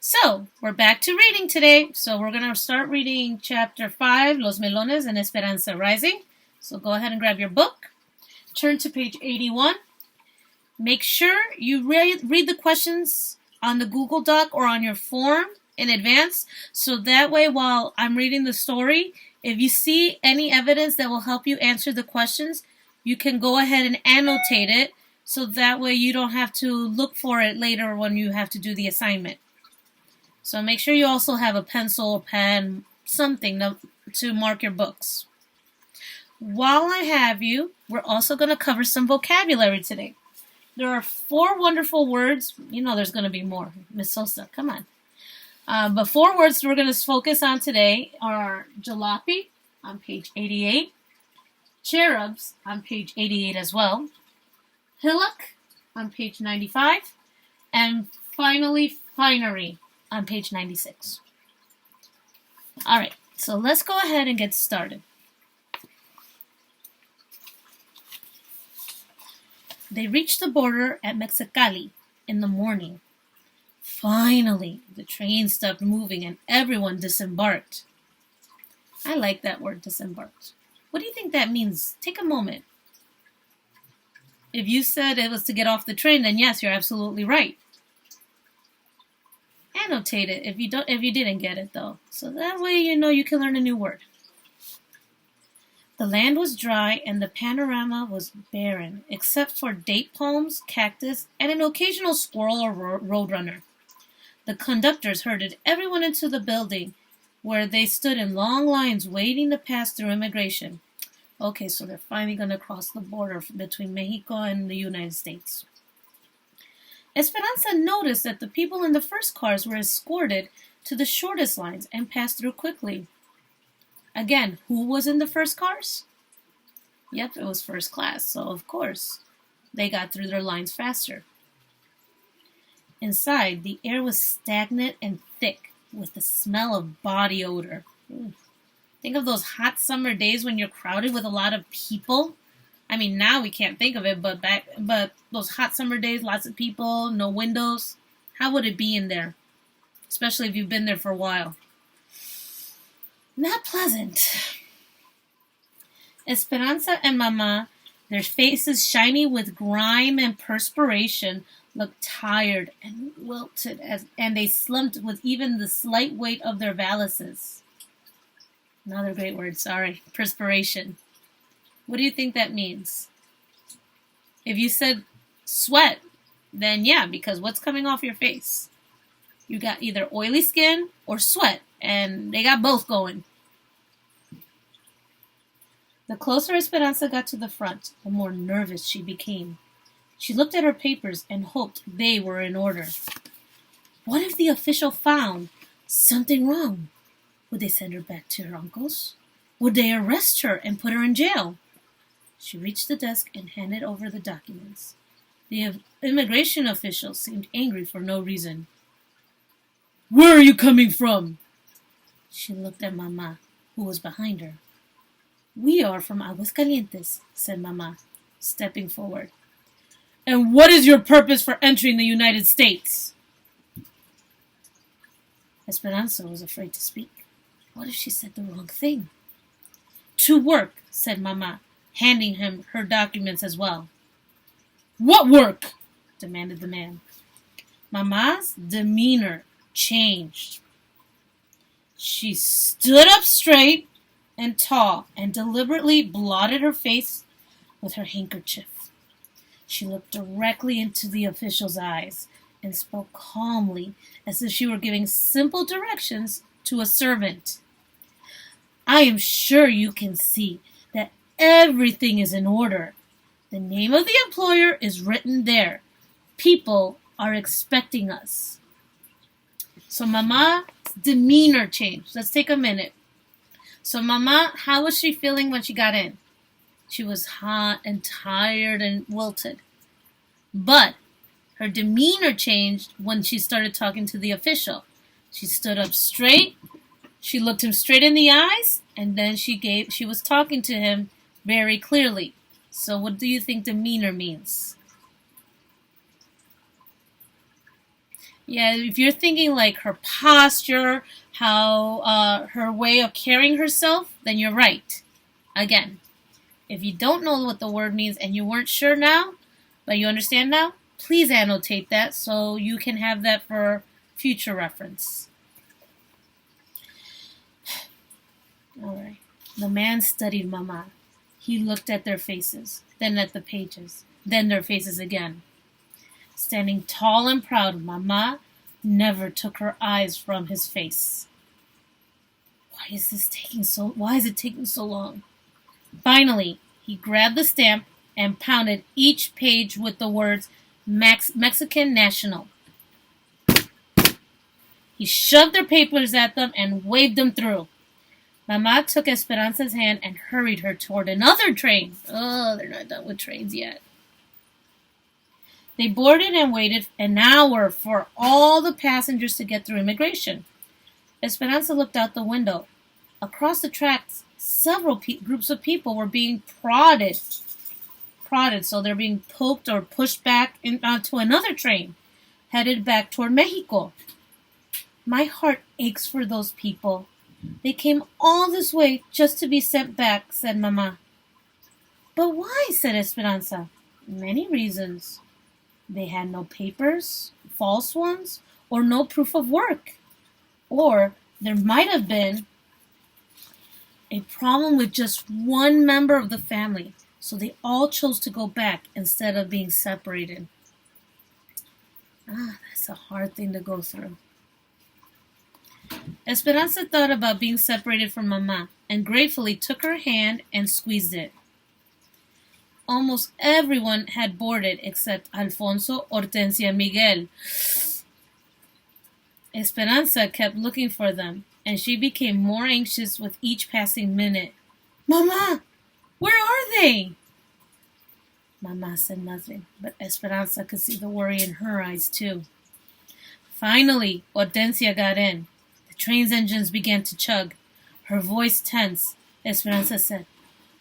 So, we're back to reading today. So, we're going to start reading chapter 5, Los Melones and Esperanza Rising. So, go ahead and grab your book. Turn to page 81. Make sure you read the questions on the Google Doc or on your form in advance. So that way, while I'm reading the story, if you see any evidence that will help you answer the questions, you can go ahead and annotate it. So that way you don't have to look for it later when you have to do the assignment. So make sure you also have a pencil or pen, something to mark your books. While I have you, we're also going to cover some vocabulary today. There are 4 wonderful words. You know there's going to be more. Miss Sosa, come on. But 4 words we're going to focus on today are jalopy on page 88, cherubs on page 88 as well, hillock on page 95, and finally finery on page 96. All right, so let's go ahead and get started. They reached the border at Mexicali in the morning. Finally, the train stopped moving and everyone disembarked. I like that word, disembarked. What do you think that means? Take a moment. If you said it was to get off the train, then yes, you're absolutely right. Annotate it if you didn't get it though. So that way you know you can learn a new word. The land was dry and the panorama was barren, except for date palms, cactus, and an occasional squirrel or roadrunner. The conductors herded everyone into the building, where they stood in long lines waiting to pass through immigration. Okay, so they're finally going to cross the border between Mexico and the United States. Esperanza noticed that the people in the first cars were escorted to the shortest lines and passed through quickly. Again, who was in the first cars? Yep, it was first class, so of course, they got through their lines faster. Inside, the air was stagnant and thick, with the smell of body odor. Think of those hot summer days when you're crowded with a lot of people. I mean, now we can't think of it, but those hot summer days, lots of people, no windows. How would it be in there? Especially if you've been there for a while. Not pleasant. Esperanza and Mama, their faces shiny with grime and perspiration, looked tired and wilted, and they slumped with even the slight weight of their valises. Another great word, sorry. Perspiration. What do you think that means? If you said sweat, then yeah, because what's coming off your face? You got either oily skin or sweat, and they got both going. The closer Esperanza got to the front, the more nervous she became. She looked at her papers and hoped they were in order. What if the official found something wrong? Would they send her back to her uncle's? Would they arrest her and put her in jail? She reached the desk and handed over the documents. The immigration official seemed angry for no reason. "Where are you coming from?" She looked at Mama, who was behind her. "We are from Aguascalientes," said Mama, stepping forward. "And what is your purpose for entering the United States?" Esperanza was afraid to speak. What if she said the wrong thing? "To work," said Mama, handing him her documents as well. "What work?" demanded the man. Mama's demeanor changed. She stood up straight and tall and deliberately blotted her face with her handkerchief. She looked directly into the official's eyes and spoke calmly as if she were giving simple directions to a servant. "I am sure you can see that everything is in order. The name of the employer is written there. People are expecting us." So Mama's demeanor changed. Let's take a minute. So Mama, how was she feeling when she got in? She was hot and tired and wilted. But her demeanor changed when she started talking to the official. She stood up straight. She looked him straight in the eyes, and then she was talking to him very clearly. So what do you think demeanor means? Yeah, if you're thinking like her posture, how her way of carrying herself, then you're right. Again, if you don't know what the word means and you weren't sure now, but you understand now, please annotate that so you can have that for future reference. All right. The man studied Mama. He looked at their faces, then at the pages, then their faces again. Standing tall and proud, Mama never took her eyes from his face. Why is it taking so long? Finally, he grabbed the stamp and pounded each page with the words Mexican National. He shoved their papers at them and waved them through. Mama took Esperanza's hand and hurried her toward another train. Oh, they're not done with trains yet. They boarded and waited an hour for all the passengers to get through immigration. Esperanza looked out the window. Across the tracks, several groups of people were being prodded, so they're being poked or pushed back onto another train, headed back toward Mexico. My heart aches for those people. They came all this way just to be sent back, said Mama. But why, said Esperanza. Many reasons. They had no papers, false ones, or no proof of work. Or there might have been a problem with just one member of the family, so they all chose to go back instead of being separated. That's a hard thing to go through. Esperanza thought about being separated from Mama and gratefully took her hand and squeezed it. Almost everyone had boarded except Alfonso, Hortensia, and Miguel. Esperanza kept looking for them, and she became more anxious with each passing minute. Mama, where are they? Mama said nothing, but Esperanza could see the worry in her eyes too. Finally, Hortensia got in. The train's engines began to chug. Her voice tense. Esperanza said,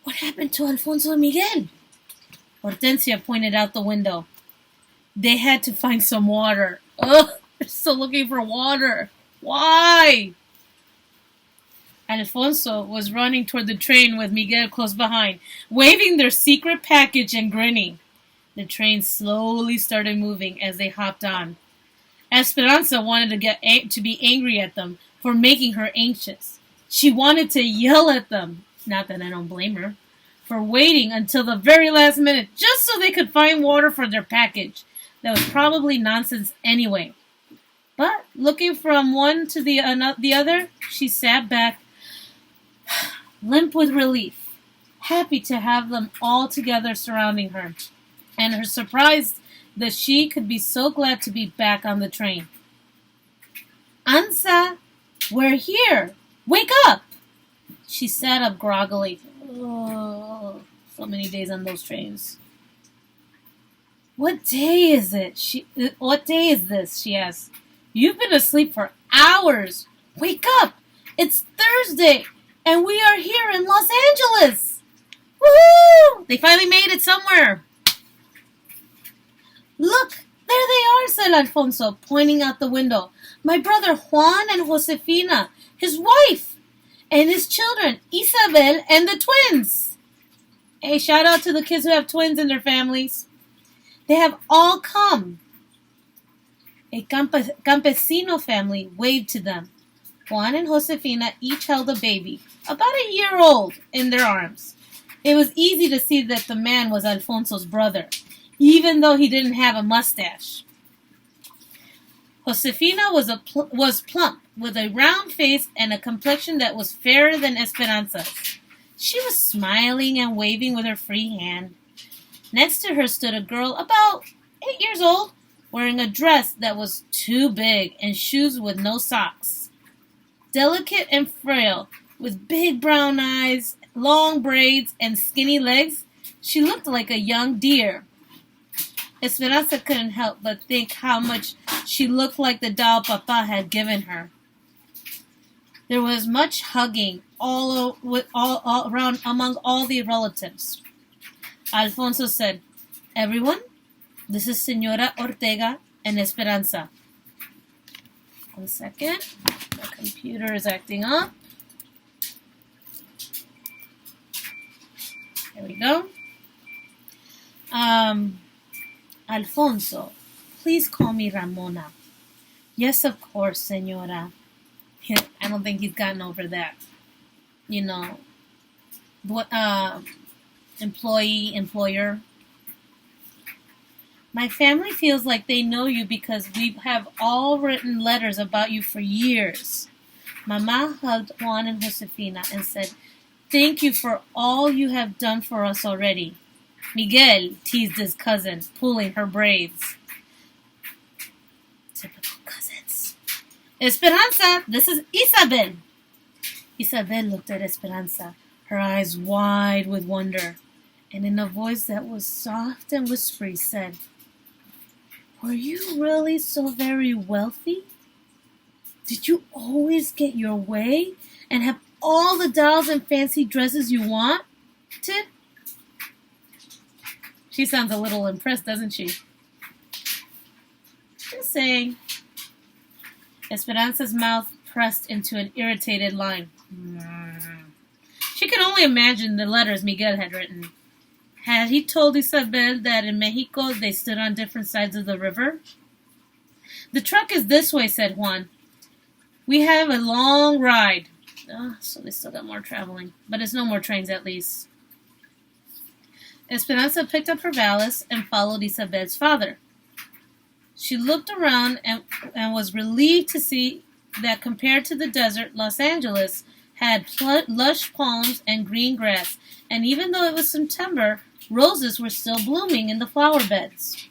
What happened to Alfonso and Miguel? Hortensia pointed out the window. They had to find some water. Ugh, they're still looking for water. Why? Alfonso was running toward the train with Miguel close behind, waving their secret package and grinning. The train slowly started moving as they hopped on. Esperanza wanted to be angry at them for making her anxious. She wanted to yell at them, not that I don't blame her, for waiting until the very last minute just so they could find water for their package. That was probably nonsense anyway. But looking from one to the other, she sat back, limp with relief, happy to have them all together surrounding her, and her surprise that she could be so glad to be back on the train. Ansa, we're here. Wake up! She sat up groggily. Oh, so many days on those trains. What day is it? What day is this? She asked. You've been asleep for hours. Wake up! It's Thursday, and we are here in Los Angeles. Woo! They finally made it somewhere. Look, there they are, said Alfonso, pointing out the window. My brother Juan and Josefina, his wife, and his children, Isabel and the twins. Hey, shout out to the kids who have twins in their families. They have all come. A campesino family waved to them. Juan and Josefina each held a baby, about a year old, in their arms. It was easy to see that the man was Alfonso's brother, even though he didn't have a mustache. Josefina was plump, with a round face and a complexion that was fairer than Esperanza's. She was smiling and waving with her free hand. Next to her stood a girl about 8 years old, wearing a dress that was too big and shoes with no socks. Delicate and frail, with big brown eyes, long braids, and skinny legs, she looked like a young deer. Esperanza couldn't help but think how much she looked like the doll Papa had given her. There was much hugging all around among all the relatives. Alfonso said, Everyone, this is Senora Ortega and Esperanza. 1 second. My computer is acting up. There we go. Alfonso, please call me Ramona. Yes, of course, senora. I don't think he's gotten over that. You know, employee, employer. My family feels like they know you because we have all written letters about you for years. Mama hugged Juan and Josefina and said, thank you for all you have done for us already. Miguel teased his cousin, pulling her braids. Typical cousins. Esperanza, this is Isabel. Isabel looked at Esperanza, her eyes wide with wonder, and in a voice that was soft and whispery said, were you really so very wealthy? Did you always get your way and have all the dolls and fancy dresses you wanted? She sounds a little impressed, doesn't she? Just saying. Esperanza's mouth pressed into an irritated line. She could only imagine the letters Miguel had written. Had he told Isabel that in Mexico they stood on different sides of the river? The truck is this way, said Juan. We have a long ride. So they still got more traveling. But it's no more trains, at least. Esperanza picked up her valise and followed Isabel's father. She looked around and was relieved to see that compared to the desert, Los Angeles had lush palms and green grass, and even though it was September, roses were still blooming in the flower beds.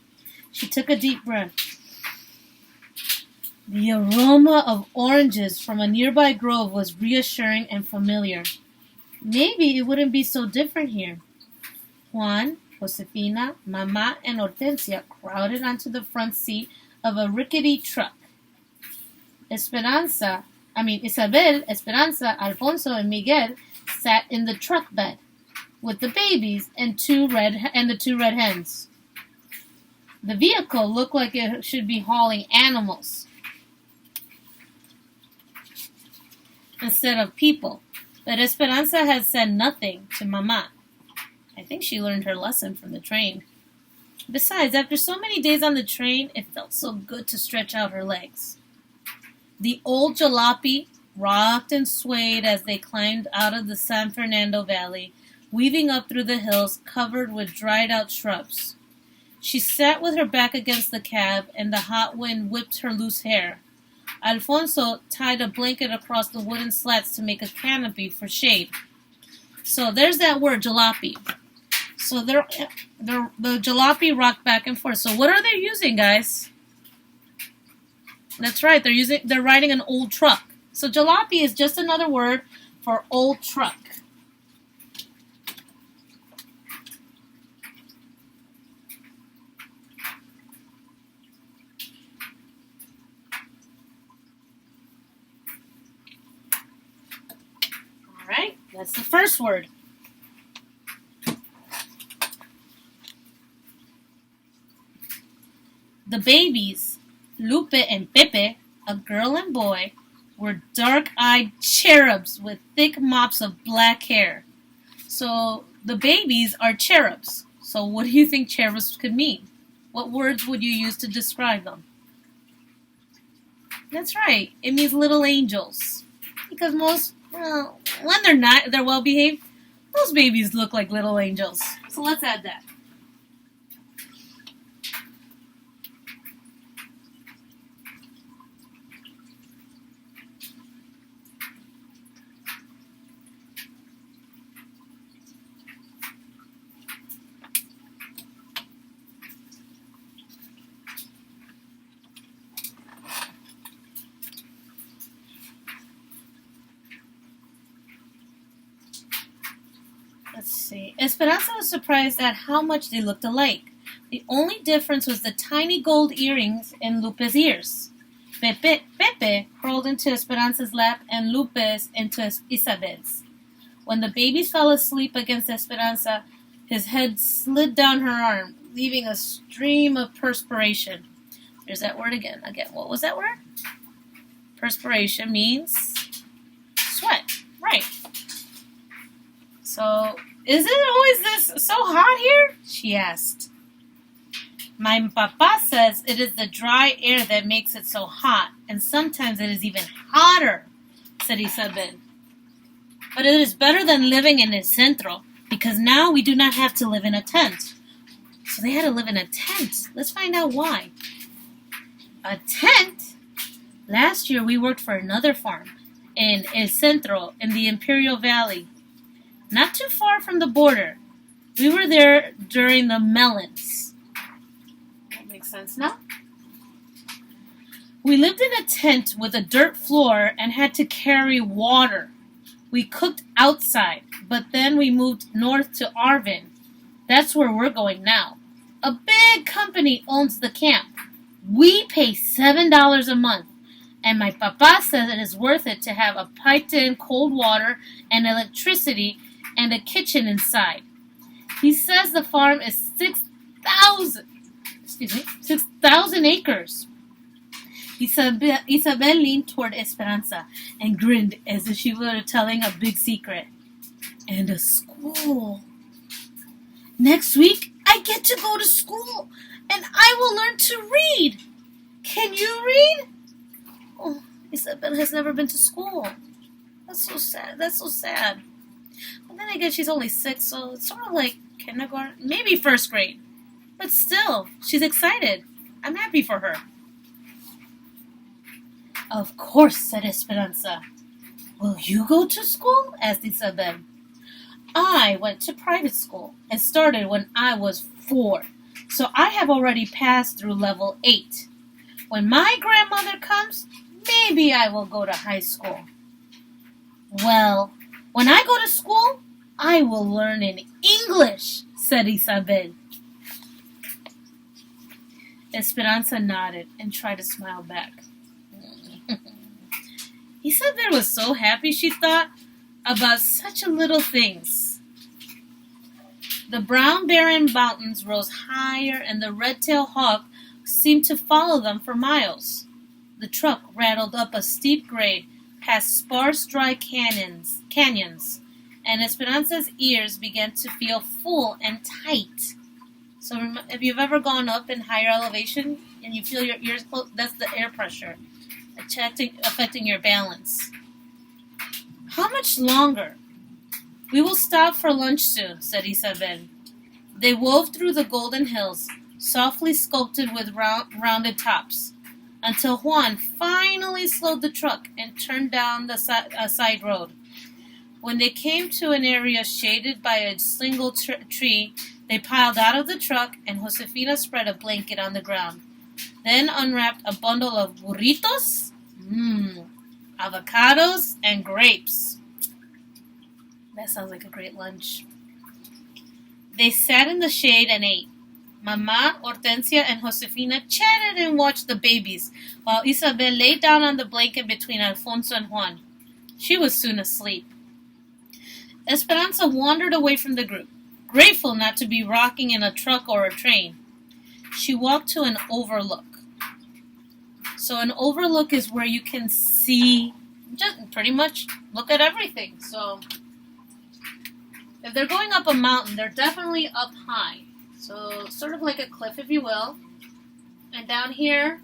She took a deep breath. The aroma of oranges from a nearby grove was reassuring and familiar. Maybe it wouldn't be so different here. Juan, Josefina, Mama, and Hortensia crowded onto the front seat of a rickety truck. Isabel, Esperanza, Alfonso, and Miguel sat in the truck bed with the babies and the two red hens. The vehicle looked like it should be hauling animals instead of people, but Esperanza had said nothing to Mama. I think she learned her lesson from the train. Besides, after so many days on the train, it felt so good to stretch out her legs. The old jalopy rocked and swayed as they climbed out of the San Fernando Valley, weaving up through the hills covered with dried-out shrubs. She sat with her back against the cab, and the hot wind whipped her loose hair. Alfonso tied a blanket across the wooden slats to make a canopy for shade. So there's that word, jalopy. So the jalopy rocked back and forth. So what are they using, guys? That's right, they're riding an old truck. So jalopy is just another word for old truck. All right, that's the first word. The babies, Lupe and Pepe, a girl and boy, were dark-eyed cherubs with thick mops of black hair. So the babies are cherubs. So what do you think cherubs could mean? What words would you use to describe them? That's right. It means little angels. Because when they're well-behaved, most babies look like little angels. So let's add that. Let's see. Esperanza was surprised at how much they looked alike. The only difference was the tiny gold earrings in Lupe's ears. Pepe crawled into Esperanza's lap and Lupe's into Isabel's. When the babies fell asleep against Esperanza, his head slid down her arm, leaving a stream of perspiration. There's that word again. What was that word? Perspiration means sweat. Right. So, is it always this so hot here? She asked. My papa says it is the dry air that makes it so hot, and sometimes it is even hotter, said Isabel. But it is better than living in el centro, because now we do not have to live in a tent. So they had to live in a tent. Let's find out why. A tent? Last year we worked for another farm in El Centro in the Imperial Valley, not too far from the border. We were there during the melons. That makes sense now? We lived in a tent with a dirt floor and had to carry water. We cooked outside, but then we moved north to Arvin. That's where we're going now. A big company owns the camp. We pay $7 a month, and my papa says it is worth it to have a piped-in cold water and electricity and a kitchen inside. He says the farm is 6,000 acres. Isabel leaned toward Esperanza and grinned as if she were telling a big secret. And a school. Next week, I get to go to school, and I will learn to read. Can you read? Oh, Isabel has never been to school. That's so sad. But then I guess she's only 6, so it's sort of like kindergarten, maybe first grade. But still, she's excited. I'm happy for her. Of course, said Esperanza. Will you go to school? Asked Isabel. I went to private school and started when I was 4, so I have already passed through level 8. When my grandmother comes, maybe I will go to high school. Well, when I go to school, I will learn in English, said Isabel. Esperanza nodded and tried to smile back. Isabel was so happy, she thought, about such a little things. The brown barren mountains rose higher, and the red-tailed hawk seemed to follow them for miles. The truck rattled up a steep grade, past sparse, dry canyons, and Esperanza's ears began to feel full and tight. So if you've ever gone up in higher elevation and you feel your ears close, that's the air pressure affecting your balance. How much longer? We will stop for lunch soon, said Isabel. They wove through the golden hills, softly sculpted with rounded tops, until Juan finally slowed the truck and turned down a side road. When they came to an area shaded by a single tree, they piled out of the truck, and Josefina spread a blanket on the ground. Then unwrapped a bundle of burritos, avocados, and grapes. That sounds like a great lunch. They sat in the shade and ate. Mama, Hortensia, and Josefina chatted and watched the babies, while Isabel lay down on the blanket between Alfonso and Juan. She was soon asleep. Esperanza wandered away from the group, grateful not to be rocking in a truck or a train. She walked to an overlook. So an overlook is where you can see, just pretty much look at everything. So if they're going up a mountain, they're definitely up high. So sort of like a cliff, if you will. And down here,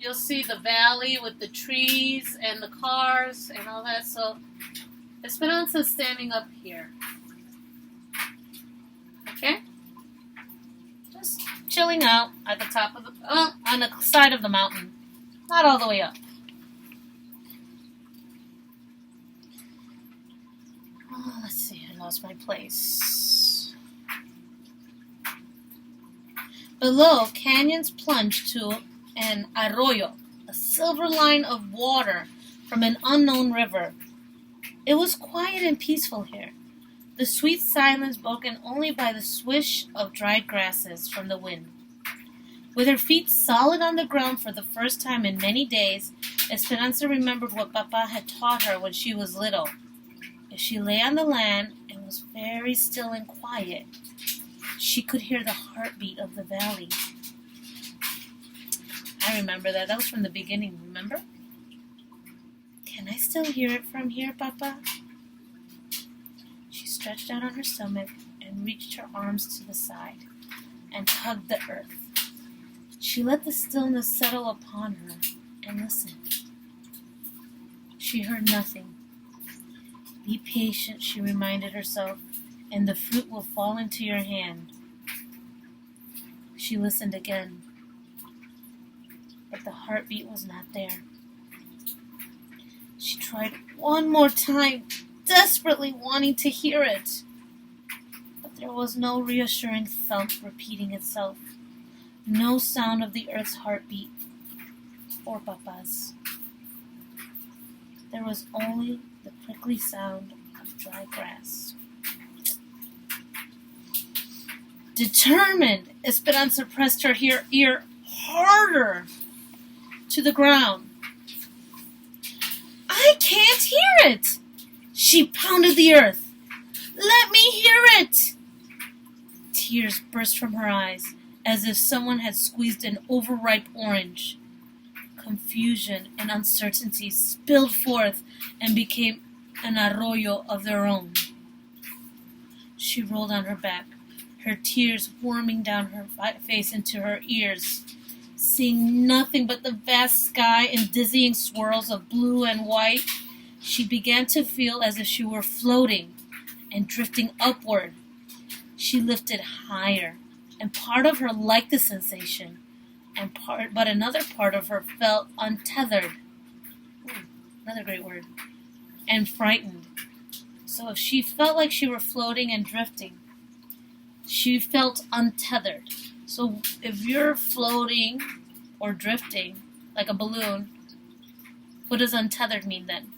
you'll see the valley with the trees and the cars and all that. So Esperanza's standing up here. Okay? Just chilling out at the top of on the side of the mountain. Not all the way up. Oh, let's see, I lost my place. Below, canyons plunge to an arroyo, a silver line of water from an unknown river. It was quiet and peaceful here, the sweet silence broken only by the swish of dried grasses from the wind. With her feet solid on the ground for the first time in many days, Esperanza remembered what Papa had taught her when she was little. If she lay on the land and was very still and quiet, she could hear the heartbeat of the valley. I remember that. That was from the beginning, remember? Can I still hear it from here, Papa? She stretched out on her stomach and reached her arms to the side and hugged the earth. She let the stillness settle upon her and listened. She heard nothing. Be patient, she reminded herself, and the fruit will fall into your hand. She listened again, but the heartbeat was not there. She tried one more time, desperately wanting to hear it. But there was no reassuring thump repeating itself, no sound of the earth's heartbeat, or Papa's. There was only the prickly sound of dry grass. Determined, Esperanza pressed her ear harder to the ground. I can't hear it! She pounded the earth. Let me hear it! Tears burst from her eyes, as if someone had squeezed an overripe orange. Confusion and uncertainty spilled forth and became an arroyo of their own. She rolled on her back, her tears warming down her face into her ears. Seeing nothing but the vast sky in dizzying swirls of blue and white, she began to feel as if she were floating and drifting upward. She lifted higher, and part of her liked the sensation, but another part of her felt untethered. Another great word. And frightened. So if she felt like she were floating and drifting, she felt untethered. So if you're floating or drifting like a balloon, what does untethered mean then?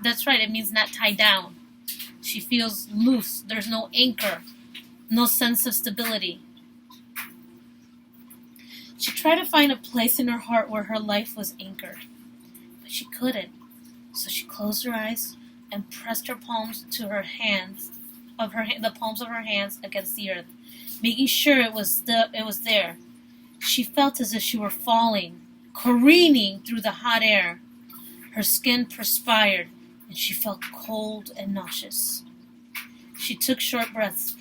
That's right, it means not tied down. She feels loose. There's no anchor, no sense of stability. She tried to find a place in her heart where her life was anchored, but she couldn't. So she closed her eyes and pressed her palms to her hands, the palms of her hands against the earth, making sure it was there. She felt as if she were falling, careening through the hot air. Her skin perspired, and she felt cold and nauseous. She took short breaths,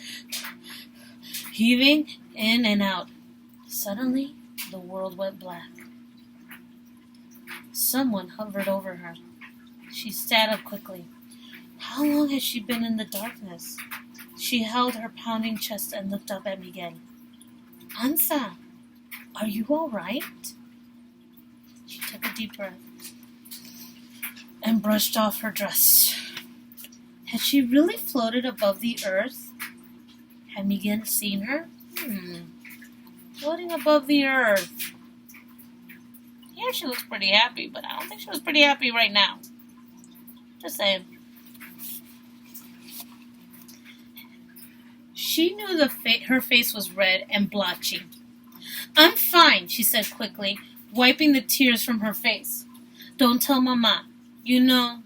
heaving in and out. Suddenly, the world went black. Someone hovered over her. She sat up quickly. How long had she been in the darkness? She held her pounding chest and looked up at Miguel. Ansa, are you all right? She took a deep breath and brushed off her dress. Had she really floated above the earth? Had Miguel seen her? Floating above the earth. Yeah, she looks pretty happy, but I don't think she was pretty happy right now. Just saying. She knew her face was red and blotchy. I'm fine, she said quickly, wiping the tears from her face. Don't tell Mama. You know,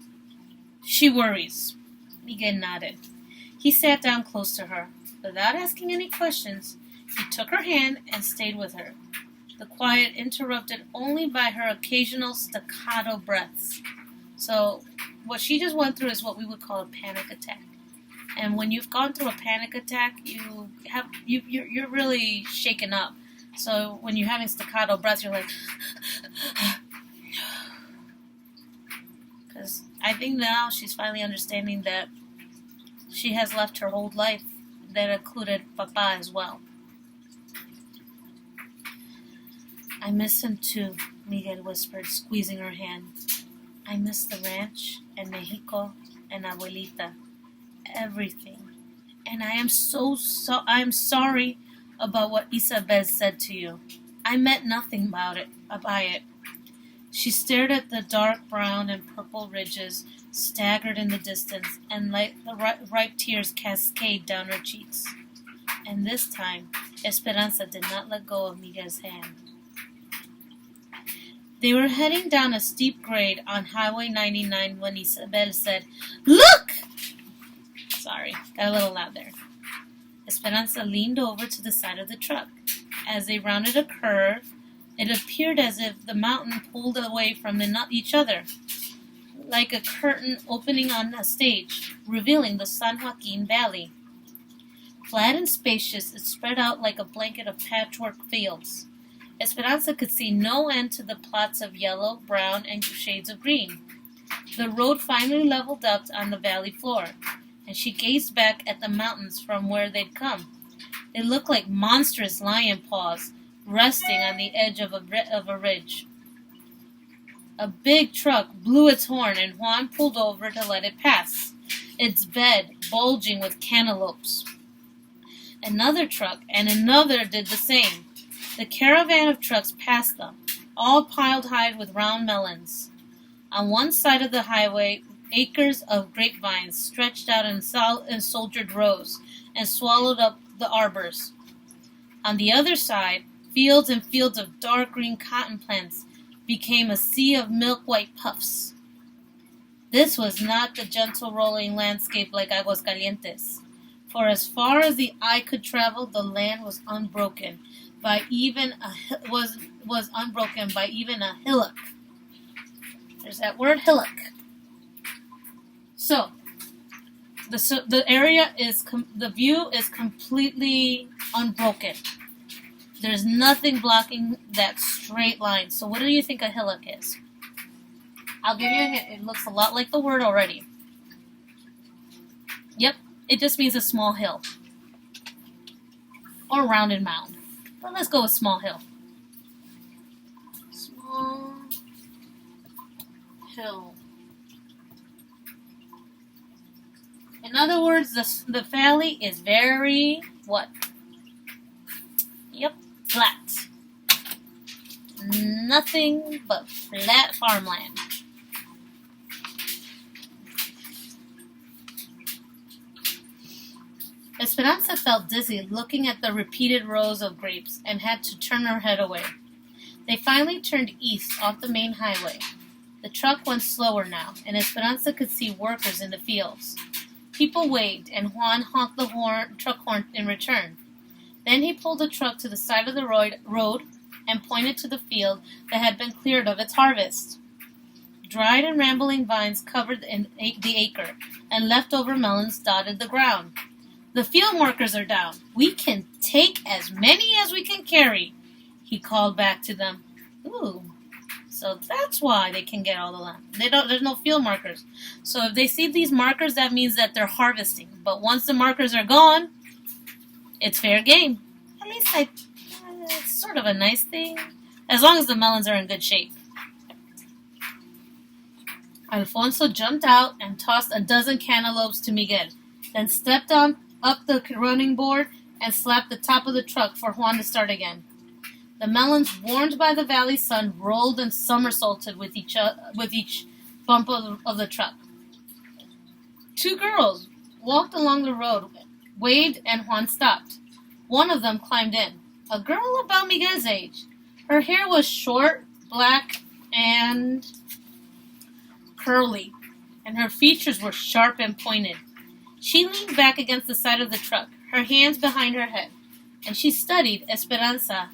she worries. Miguel nodded. He sat down close to her. Without asking any questions, he took her hand and stayed with her, the quiet interrupted only by her occasional staccato breaths. So what she just went through is what we would call a panic attack. And when you've gone through a panic attack, you're really shaken up. So when you're having staccato breaths, you're like, because I think now she's finally understanding that she has left her whole life that included Papa as well. I miss him too, Miguel whispered, squeezing her hand. I miss the ranch and Mexico and Abuelita. Everything. And I am I'm sorry about what Isabel said to you. I meant nothing by it. She stared at the dark brown and purple ridges staggered in the distance and let the ripe tears cascade down her cheeks. And this time, Esperanza did not let go of Miguel's hand. They were heading down a steep grade on Highway 99 when Isabel said, Look! Sorry, got a little loud there. Esperanza leaned over to the side of the truck. As they rounded a curve, It appeared as if the mountain pulled away from each other, like a curtain opening on a stage, revealing the San Joaquin Valley. Flat and spacious, it spread out like a blanket of patchwork fields. Esperanza could see no end to the plots of yellow, brown, and shades of green. The road finally leveled up on the valley floor, and she gazed back at the mountains from where they'd come. They looked like monstrous lion paws, resting on the edge of a ridge. A big truck blew its horn, and Juan pulled over to let it pass, its bed bulging with cantaloupes. Another truck and another did the same. The caravan of trucks passed them, all piled high with round melons. On one side of the highway, acres of grapevines stretched out in soldiered rows and swallowed up the arbors. On the other side, fields and fields of dark green cotton plants became a sea of milk-white puffs. This was not the gentle rolling landscape like Aguascalientes, for as far as the eye could travel, the land was unbroken by even a hillock. There's that word, hillock. So, the view is completely unbroken. There's nothing blocking that straight line. So what do you think a hillock is? I'll give you a hint. It looks a lot like the word already. Yep, it just means a small hill. Or a rounded mound. But let's go with small hill. Small hill. In other words, the valley is very, what? Yep, flat. Nothing but flat farmland. Esperanza felt dizzy looking at the repeated rows of grapes and had to turn her head away. They finally turned east off the main highway. The truck went slower now, and Esperanza could see workers in the fields. People waved, and Juan honked the truck horn in return. Then he pulled the truck to the side of the road and pointed to the field that had been cleared of its harvest. Dried and rambling vines covered the acre, and leftover melons dotted the ground. The field markers are down. We can take as many as we can carry, he called back to them. Ooh, so that's why they can get all the land. There's no field markers. So if they see these markers, that means that they're harvesting. But once the markers are gone, it's fair game. At least it's sort of a nice thing, as long as the melons are in good shape. Alfonso jumped out and tossed a dozen cantaloupes to Miguel, then stepped up the running board and slapped the top of the truck for Juan to start again. The melons, warmed by the valley sun, rolled and somersaulted with each bump of the truck. Two girls walked along the road, waved, and Juan stopped. One of them climbed in, a girl about Miguel's age. Her hair was short, black, and curly, and her features were sharp and pointed. She leaned back against the side of the truck, her hands behind her head, and she studied Esperanza,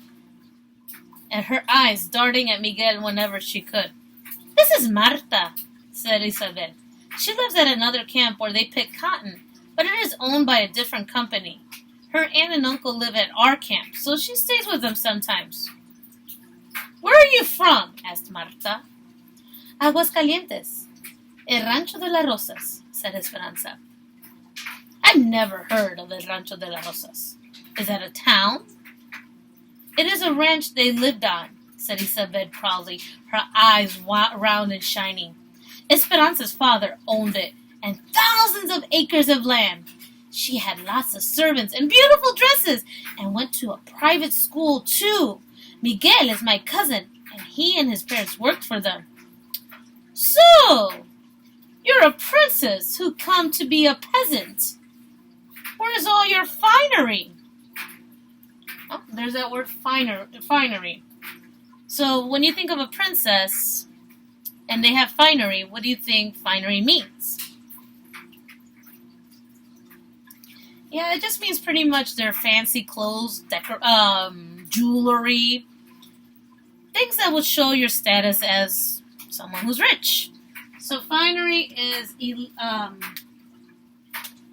and her eyes darting at Miguel whenever she could. "This is Marta," said Isabel. "She lives at another camp where they pick cotton, but it is owned by a different company. Her aunt and uncle live at our camp, so she stays with them sometimes." "Where are you from?" asked Marta. "Aguascalientes, el Rancho de las Rosas," said Esperanza. "I've never heard of the Rancho de las Rosas. Is that a town?" "It is a ranch they lived on," said Isabel proudly, her eyes round and shining. "Esperanza's father owned it, and thousands of acres of land. She had lots of servants and beautiful dresses, and went to a private school, too. Miguel is my cousin, and he and his parents worked for them." "So, you're a princess who come to be a peasant. Where's all your finery?" Oh, there's that word finery. So when you think of a princess and they have finery, what do you think finery means? Yeah, it just means pretty much their fancy clothes, jewelry. things that would show your status as someone who's rich. So finery is,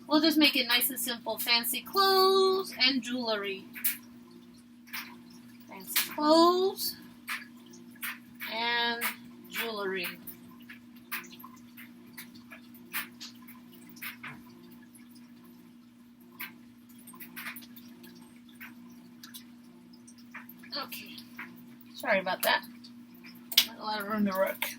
we'll just make it nice and simple. Fancy clothes and jewelry. Fancy clothes and jewelry. Okay. Sorry about that. Not a lot of room to work.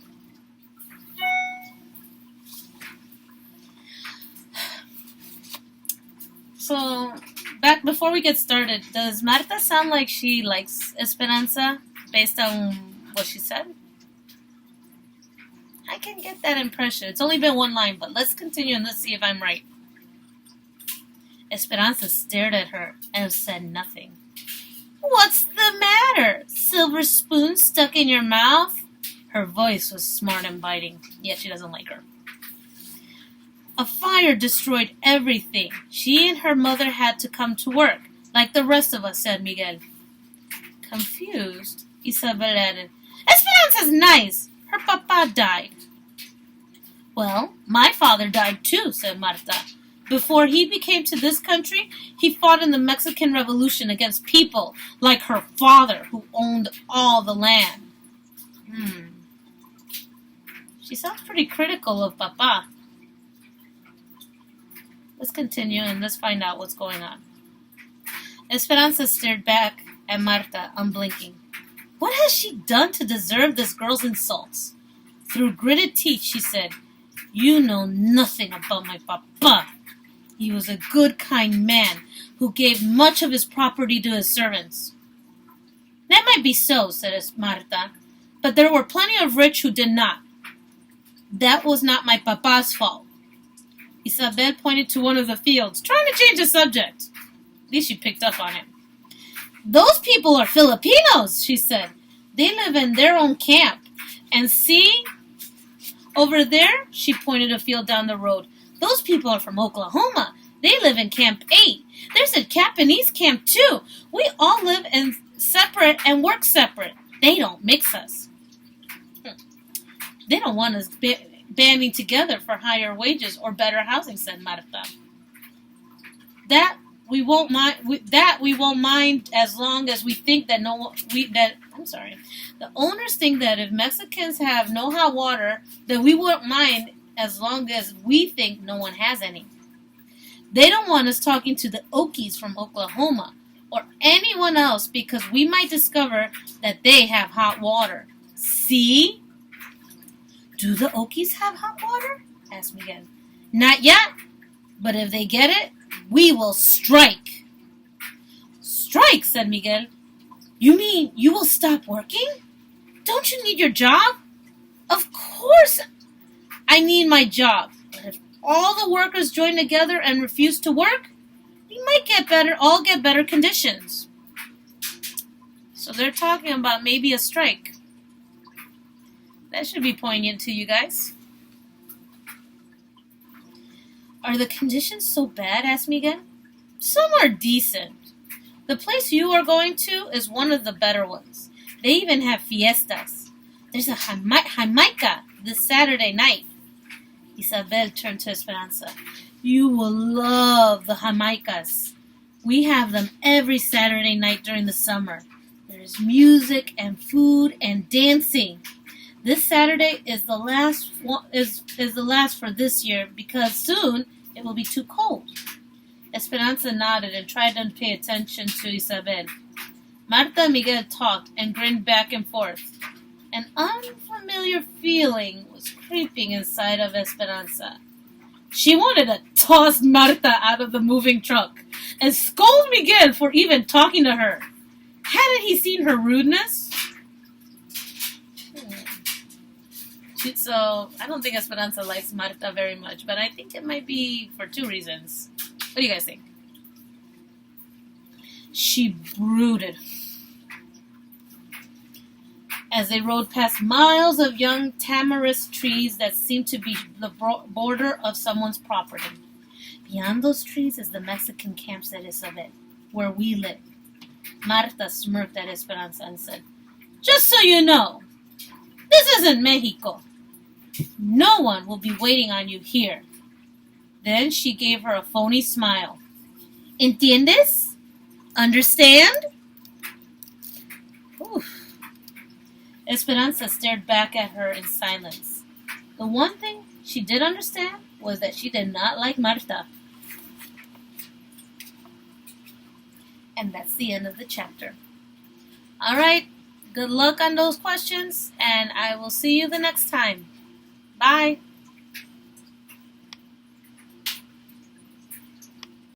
So, back before we get started, does Marta sound like she likes Esperanza based on what she said? I can get that impression. It's only been one line, but let's continue and let's see if I'm right. Esperanza stared at her and said nothing. What's the matter? Silver spoon stuck in your mouth? Her voice was smart and biting, yet she doesn't like her. A fire destroyed everything. She and her mother had to come to work, like the rest of us, said Miguel. Confused, Isabel added, Esperanza's nice. Her papa died. Well, my father died too, said Marta. Before he came to this country, he fought in the Mexican Revolution against people like her father, who owned all the land. She sounds pretty critical of Papa. Let's continue and let's find out what's going on. Esperanza stared back at Marta, unblinking. What has she done to deserve this girl's insults? Through gritted teeth, she said, You know nothing about my Papa. He was a good, kind man who gave much of his property to his servants. That might be so, said Marta, but there were plenty of rich who did not. That was not my papa's fault. Isabel pointed to one of the fields, trying to change the subject. At least she picked up on it. Those people are Filipinos, she said. They live in their own camp. And see, over there, she pointed a field down the road. Those people are from Oklahoma. They live in Camp 8. There's a Japanese camp, too. We all live in separate and work separate. They don't mix us. They don't want us banding together for higher wages or better housing, said Marta. That we won't mind as long as we think that the owners think that if Mexicans have no hot water, that we won't mind as long as we think no one has any. They don't want us talking to the Okies from Oklahoma or anyone else because we might discover that they have hot water. See? Do the Okies have hot water? Asked Miguel. Not yet, but if they get it, we will strike. Strike, said Miguel. You mean you will stop working? Don't you need your job? Of course I need my job, but if all the workers join together and refuse to work, we might all get better conditions. So they're talking about maybe a strike. That should be poignant to you guys. Are the conditions so bad? Asked Miguel. Some are decent. The place you are going to is one of the better ones. They even have fiestas. There's a Jamaica this Saturday night. Isabel turned to Esperanza. You will love the Jamaicas. We have them every Saturday night during the summer. There's music and food and dancing. This Saturday is the last for this year because soon it will be too cold. Esperanza nodded and tried to pay attention to Isabel. Marta and Miguel talked and grinned back and forth. An unfamiliar feeling was creeping inside of Esperanza. She wanted to toss Marta out of the moving truck and scold Miguel for even talking to her. Hadn't he seen her rudeness? So, I don't think Esperanza likes Marta very much, but I think it might be for two reasons. What do you guys think? She brooded as they rode past miles of young tamarisk trees that seemed to be the border of someone's property. Beyond those trees is the Mexican camp, said Isabel, where we live. Marta smirked at Esperanza and said, Just so you know, this isn't Mexico. No one will be waiting on you here. Then she gave her a phony smile. ¿Entiendes? Understand? Oof. Esperanza stared back at her in silence. The one thing she did understand was that she did not like Marta. And that's the end of the chapter. All right, good luck on those questions, and I will see you the next time. Bye.